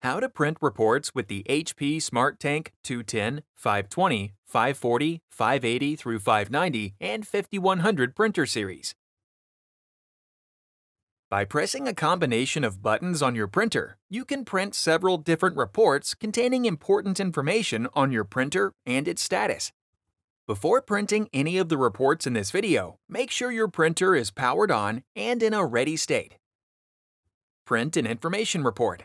How to print reports with the HP SmartTank 210, 520, 540, 580 through 590, and 5100 printer series. By pressing a combination of buttons on your printer, you can print several different reports containing important information on your printer and its status. Before printing any of the reports in this video, make sure your printer is powered on and in a ready state. Print an information report.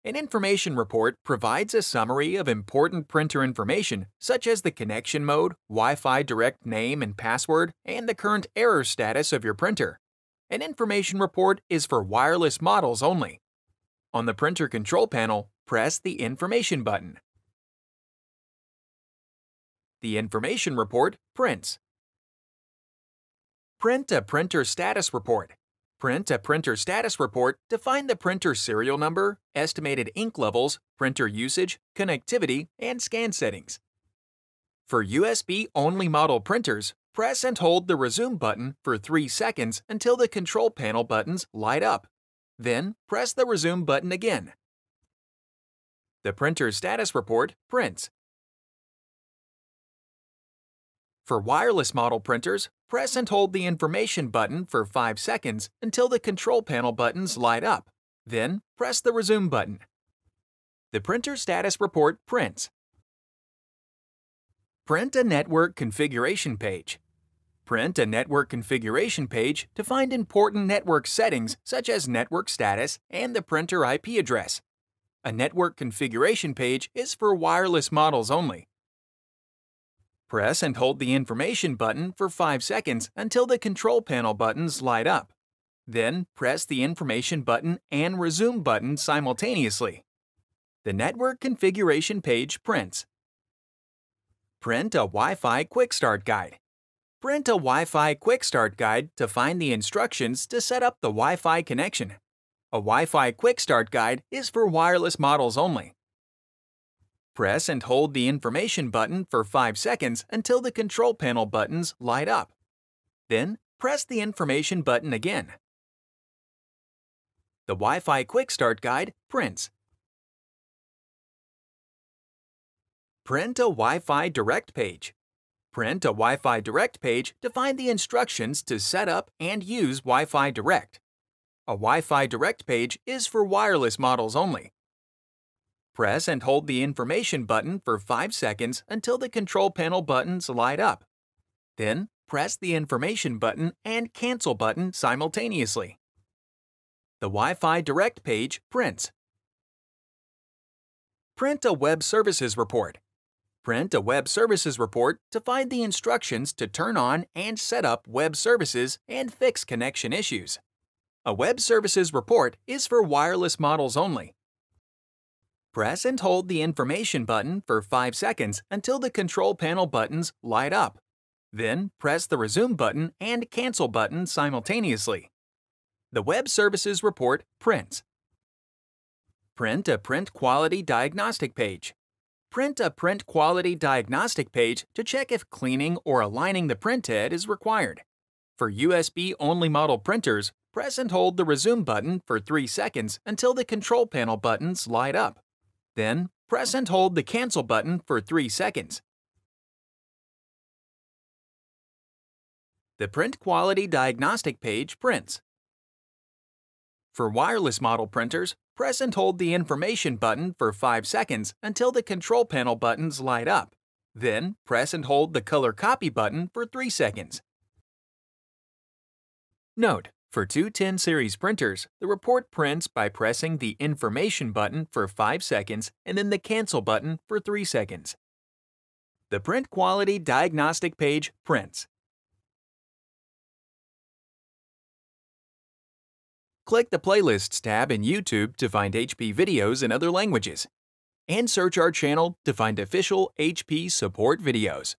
An information report provides a summary of important printer information such as the connection mode, Wi-Fi direct name and password, and the current error status of your printer. An information report is for wireless models only. On the printer control panel, press the Information button. The information report prints. Print a printer status report. Print a printer status report to find the printer serial number, estimated ink levels, printer usage, connectivity, and scan settings. For USB-only model printers, press and hold the Resume button for 3 seconds until the control panel buttons light up. Then, press the Resume button again. The printer status report prints. For wireless model printers, press and hold the Information button for 5 seconds until the control panel buttons light up. Then, press the Resume button. The printer status report prints. Print a network configuration page. Print a network configuration page to find important network settings such as network status and the printer IP address. A network configuration page is for wireless models only. Press and hold the Information button for 5 seconds until the control panel buttons light up. Then, press the Information button and Resume button simultaneously. The network configuration page prints. Print a Wi-Fi Quick Start Guide. Print a Wi-Fi Quick Start Guide to find the instructions to set up the Wi-Fi connection. A Wi-Fi Quick Start Guide is for wireless models only. Press and hold the Information button for 5 seconds until the control panel buttons light up. Then, press the Information button again. The Wi-Fi Quick Start Guide prints. Print a Wi-Fi Direct page. Print a Wi-Fi Direct page to find the instructions to set up and use Wi-Fi Direct. A Wi-Fi Direct page is for wireless models only. Press and hold the Information button for 5 seconds until the control panel buttons light up. Then, press the Information button and Cancel button simultaneously. The Wi-Fi Direct page prints. Print a Web Services report. Print a Web Services report to find the instructions to turn on and set up web services and fix connection issues. A Web Services report is for wireless models only. Press and hold the Information button for 5 seconds until the control panel buttons light up. Then, press the Resume button and Cancel button simultaneously. The Web Services report prints. Print a Print Quality Diagnostic page. Print a Print Quality Diagnostic page to check if cleaning or aligning the printhead is required. For USB-only model printers, press and hold the Resume button for 3 seconds until the control panel buttons light up. Then, press and hold the Cancel button for 3 seconds. The Print Quality Diagnostic page prints. For wireless model printers, press and hold the Information button for 5 seconds until the control panel buttons light up. Then, press and hold the Color Copy button for 3 seconds. Note: for 210 series printers, the report prints by pressing the Information button for 5 seconds and then the Cancel button for 3 seconds. The Print Quality Diagnostic page prints. Click the Playlists tab in YouTube to find HP videos in other languages, and search our channel to find official HP support videos.